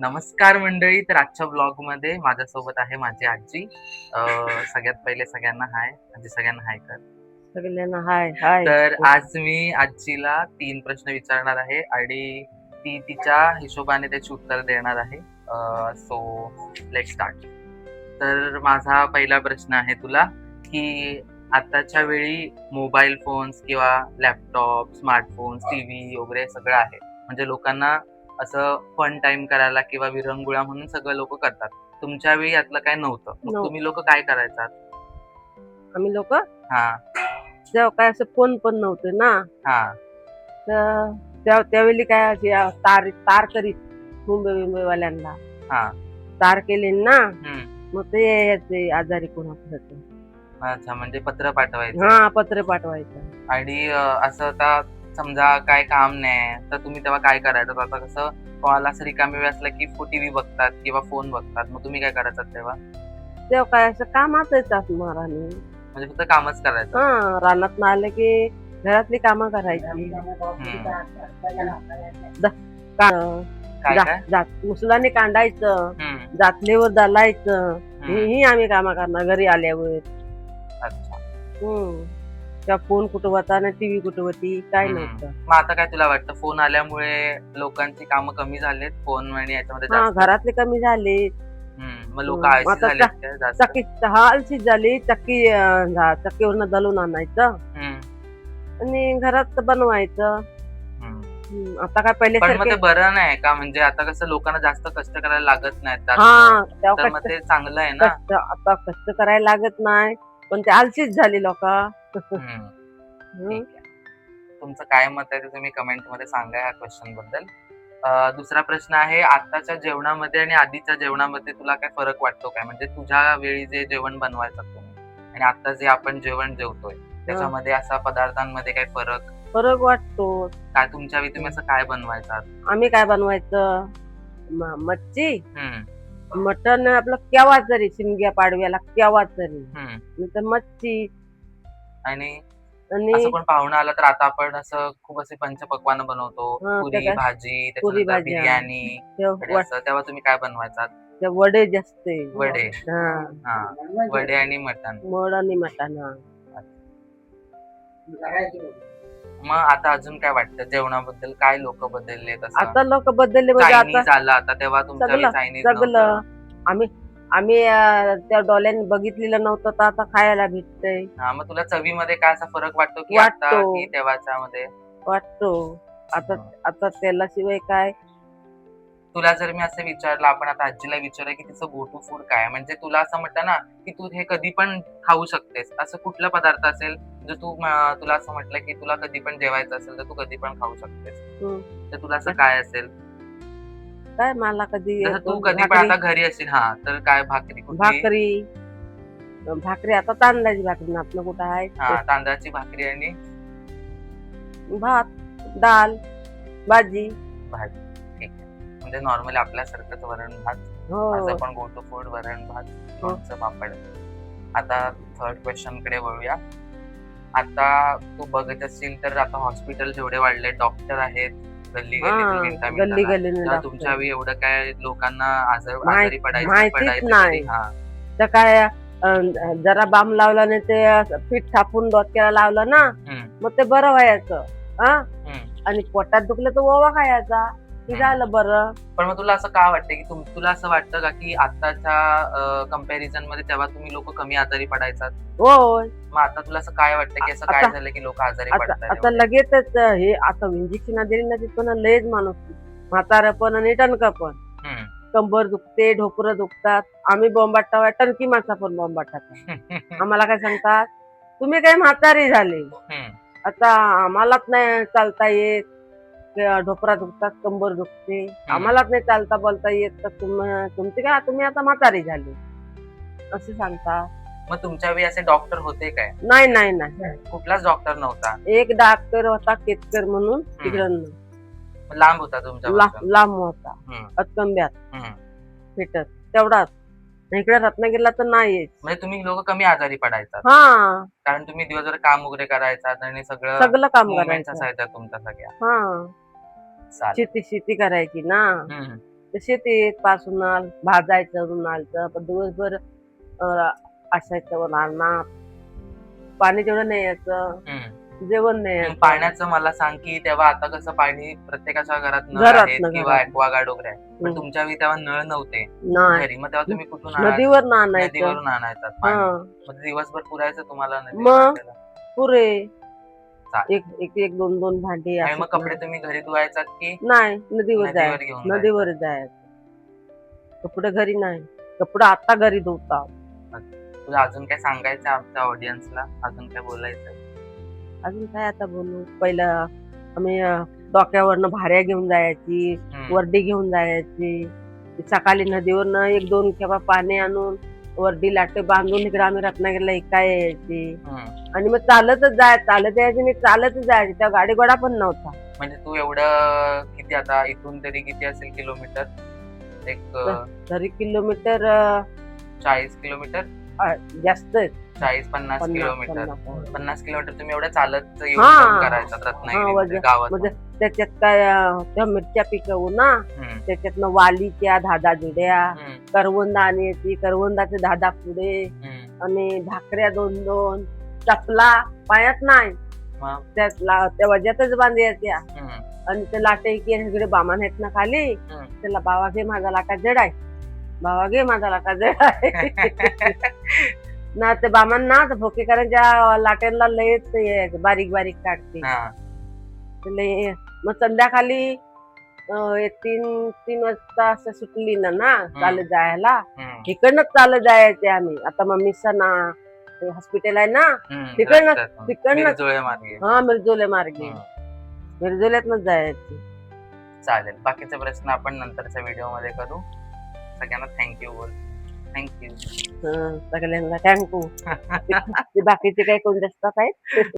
नमस्कार मंडळी. तर आजच्या ब्लॉग मध्ये माझ्यासोबत आहे माझी आजी. सगळ्यात पहिले सगळ्यांना हाय. आजी सगळ्यांना हाय कर. सगळ्यांना हाय हाय. तर आज मी आजीला 3 प्रश्न विचारणार आहे आणि ती तिच्या हिशोबाने त्याची उत्तर देणार आहे. So let's start. तर माझा पहिला प्रश्न आहे तुला, की आताच्या वेळी मोबाईल फोन्स किंवा लॅपटॉप, स्मार्टफोन्स, टीव्ही वगैरे सगळं आहे. म्हणजे लोकांना असं फन टाईम करायला किंवा विरंगुळा म्हणून सगळं लोकं करतात. तुमच्या वेळी यातलं काही नव्हतं. मग तुम्ही लोकं काय करायचात? आम्ही लोक हां, जेव्हा काय असं फोन पण नव्हते ना, हां, तर त्यावेळी काय अशी तार तार करीत मुंबईवाल्यांना हां. तार केले ना, हं. मग ते यायचे आजारी कोणापर्यंत. अच्छा, म्हणजे पत्र पाठवायचे. हा, पत्र पाठवायचं. आणि असं आता समजा काय काम नाही, तर तुम्ही तेव्हा काय करायचं? आता कसं कोणाला असं रिकामी वेळ असला की टीव्ही बघतात किंवा फोन बघतात. मग तुम्ही काय करायचात तेव्हा? तेव्हा काय असं काम असायचं महाराणी. म्हणजे फक्त कामच करायचं. हा, रानात आलं की घरातली कामं करायची. काय, काय? मुसलाने कांडायचं, हं, जातलीवर दलायचं. हं. ही आम्ही कामं करणार घरी आल्यावर. अच्छा. त्या फोन कुठं होता ना टीव्ही कुठं होती काय हं. नव्हतं. मग आता काय तुला वाटतं फोन आल्यामुळे लोकांची कामं कमी झालेत, फोन आणि याच्यामध्ये हा, जास्त? घरातले कमी झाले. मग लोकं आळशी आता झालेत काय जास्त? चक्की आळशी झाली. चक्कीवरनं दलून आणायचं हं, आणि घरात बनवायचं. हं. आता काय पहिले पण मग सारखे. ते बरं नाही का? म्हणजे आता कसं लोकांना जास्त कष्ट करायला लागत नाहीत हा, जास्त. तेव्हा तर मग ते चांगलं आहे ना? कष्ट आता कष्ट करायला लागत नाही, पण ते आळशीच झाली लोक. हं, ठीक आहे. तुमचं काय मत आहे ते तुम्ही कमेंटमध्ये सांगा ह्या क्वेश्चनबद्दल. दुसरा प्रश्न आहे, आत्ताच्या जेवणामध्ये आणि आधीच्या जेवणामध्ये तुला काय फरक वाटतो काय? म्हणजे तुझ्या वेळी जे जेवण बनवायचात तुम्ही आणि आता जे आपण जेवण जेवतोय, त्याच्यामध्ये असा पदार्थांमध्ये काही फरक? फरक वाटतो. काय तुमच्या वेळी तुम्ही असं काय बनवायचात? आम्ही काय बनवायचं, मच्छी, हं, मटण आपलं केव्हा तरी, शिमग्या पाडव्याला केव्हा तरी, हं. नंतर मच्छी. आणि आणि असं कोण पाहुणा आला तर आता आपण असं खूप असे पंचपक्वान्न बनवतो. त्या पुरी, काय भाजी, पुरी त्याच्यानंतर भाज्या, बिर्याणी त्या आणि असं. तेव्हा तुम्ही काय बनवायचात? वडे जास्त. वडे. हा, हां. वडे आणि मटण. मोड आणि मटण. मग आता अजून काय वाटतं जेवणाबद्दल काय लोकं बदललेत असं? आता लोक बदलले म्हणजे आता चायनीज आलं आता तेव्हा तुमच्या वेळी सगळं चायनीज सगळं. नव्हतं. आम्ही आम्ही त्या डोळ्याने बघितलेलं नव्हतं, तर आता खायला भेटतंय. हां, मग तुला चवीमध्ये काय असा फरक वाटतो की आता वाटतो की तेव्हाच्यामध्ये? वाटतो. आता हं. आता तेलाशिवाय काय. तुला जर मी असं विचारलं, आपण आता आजीला विचारूया की तिचं गो टू फूड काय आहे? म्हणजे तुला असं म्हटलं ना, की तू हे कधी पण खाऊ शकतेस. असं कुठला पदार्थ असेल जो तुला असं म्हटलं की तुला कधी पण जेवायचं असेल, तर तू कधी पण खाऊ शकतेस. हं, तर तुला असं काय असेल? काय मला कधी जसं तू कधी पण भाकरी आता घरी असशील हां, तर काय भाकरी कुठली? भाकरी भाकरी आता तांदळाची भाकरी ना आपलं कुठं आहे ते. हां, तांदळाची भाकरी आणि भात, डाळ, भाजी. भाजी. ठीक आहे. म्हणजे नॉर्मली आपल्यासारखंच वरण-भात. माझं हो पण गो टू फूड वरण-भात, हो. लोणचं, पापड. आता थर्ड क्वेश्चनकडे वळूया. आता तू बघत असशील तर आता हॉस्पिटल जेवढे वाढले, डॉक्टर आहेत हा, गल्ली-गल्लीतून गल्ली मिनिटा-मिनिटाला. गल्लीने तेव्हा तुमच्या डॉक्टर. वेळी एवढं काय लोकांना आजारी माहितीच पडायचे कधी? नाही. हां. तर काय जरा बाम लावला नाही ते असं पीठ थापून डोक्याला लावलं ना, हं, मग ते बरं व्हायचं. हा, हं, आणि पोटात दुखलं तर ओवा खायचा, की हं. झालं बरं. पण मग तुला असं का वाटतं, की तुला असं वाटतं का, की आत्ताच्या कंपॅरिझनमध्ये तेव्हा तुम्ही लोकं कमी आजारी पडायचात? होय. मग आता तुला असं काय वाटतं, की असं काय आता झालं, की लोकं आजारी आता पडतायत आता एवढे? लगेचच हे आता इंजेक्शन दिली ना तिथं लयच माणूस म्हातारं पण आणि टणका पण. हं. कंबर दुखते, ढोपरं दुखतात. आम्ही बोंबाटा टणकी माणसा पण बोंबाटात. आम्हाला काय सांगतात, तुम्ही काय म्हातारी झाले, हं, आता आम्हालाच नाही चालता येत, ढोपरा दुखतात, कंबर दुखते, हं. आम्हालाच नाही चालता बोलता येत, तर तुमची काय तुम्ही आता म्हातारी झाली असं सांगता. मग तुमच्या वेळी असे डॉक्टर होते काय? नाही नाही नाही. कुठलाच डॉक्टर नव्हता? एक डॉक्टर होता केतकर म्हणून हं. तिकडं मग लांब होता तुमच्यापासून? लांब होता, हं, अतकंब्यात हं. भेटत तेवढाच. इकडे रत्नागिरीला तर नाहीच. म्हणजे तुम्ही लोकं कमी आजारी पडायचात. हा, कारण तुम्ही दिवसभर काम वगैरे करायचात आणि सगळं सगळं काम मूव्हमेंट्स करायचं. असायच्या तुमच्या सगळ्या. हा, चालेल. शेती शेती करायची ना. हं, हं. ते शेतीत पासून भाजायचं उन्हाळचं, पण दिवसभर असायचं उन्हाळणार, पाणी तेवढं नाही यायचं, हम्म. जेवण नाही मग यायचं. पाण्याचं मला सांग की तेव्हा आता कसं पाणी प्रत्येकाच्या घरात नळ घरात आहेत ना किंवा घरात. ऍक्वागार्ड वगैरे आहे, पण हम्म. तुमच्या वेळी तेव्हा नळ नव्हते नाही, घरी, मग तेव्हा तुम्ही कुठून आणायचं? नदीवर आणायचं. नदीवरून आणायचात पाणी. हा, मग दिवसभर पुरायचं तुम्हाला नदीवर मग आणलेलं? पुरे चालेल. एक एक एक दोन दोन भांडी आणि असं. मग कपडे तुम्ही घरी धुवायचात की नाही, नदीवर नदीवर घेऊन जायचं, नदीवर जायचं. कपडे घरी नाही, कपडे आता घरी धुतात. तुला अजून काय सांगायचं आमच्या ऑडियन्सला, अजून काय बोलायचं? अजून काय आता बोलू, पहिलं आम्ही डोक्यावरनं भाऱ्या घेऊन जायची, वर्दी घेऊन जायची. सकाळी नदीवरनं एक दोन खेपा पाणी आणून वर्दी लाटे बांधून इकडे आम्ही रत्नागिरीला इकाय यायची. आणि मग चालतच यायची आणि चालतच जायची. त्या गाडी घोडा पण नव्हता. म्हणजे तू एवढं किती आता इथून तरी किती असेल किलोमीटर? एक तरी किलोमीटर 40 किलोमीटर, जास्त 40-50 किलोमीटर. 50 किलोमीटर तुम्ही एवढं चालत येऊन हा. जाऊन करायचं रत्नागिरी गावात? म्हणजे त्याच्यात काय त्या मिरच्या पिकवू ना, त्याच्यातनं वालीच्या 10 जुड्या, करवंद आणायची, करवंदाचे 10 पुढे, आणि भाकऱ्या 2-2, चपला पायात नाही, त्या वज्यातच बांधायच्या. आणि ते लाटे की सगळे बामान आहेत ना खाली, त्याला बाबा घे माझा लाटा जड आहे, बाबा घे माझा लाटा जड आहे. ना ते बामान ना भोकेकरांच्या लाट्यांना लयच बारीक बारीक काढते. मग संध्याकाळी 3 वाजता असं सुटली ना चालत जायला, इकडनंच चालत जायचे आम्ही. आता मम्मीचा ना हॉस्पिटल आहे ना, तिकडनंच हा मिरजोले मार्गे, मिरजोल्यातनच जायचे. चालेल, बाकीचे प्रश्न आपण नंतरच्या व्हिडिओ मध्ये करू. सगळ्यांना थँक्यू बोल. थँक्यू. सगळ्यांना थँक्यू. बाकीचे काही कोण जास्त आहेत.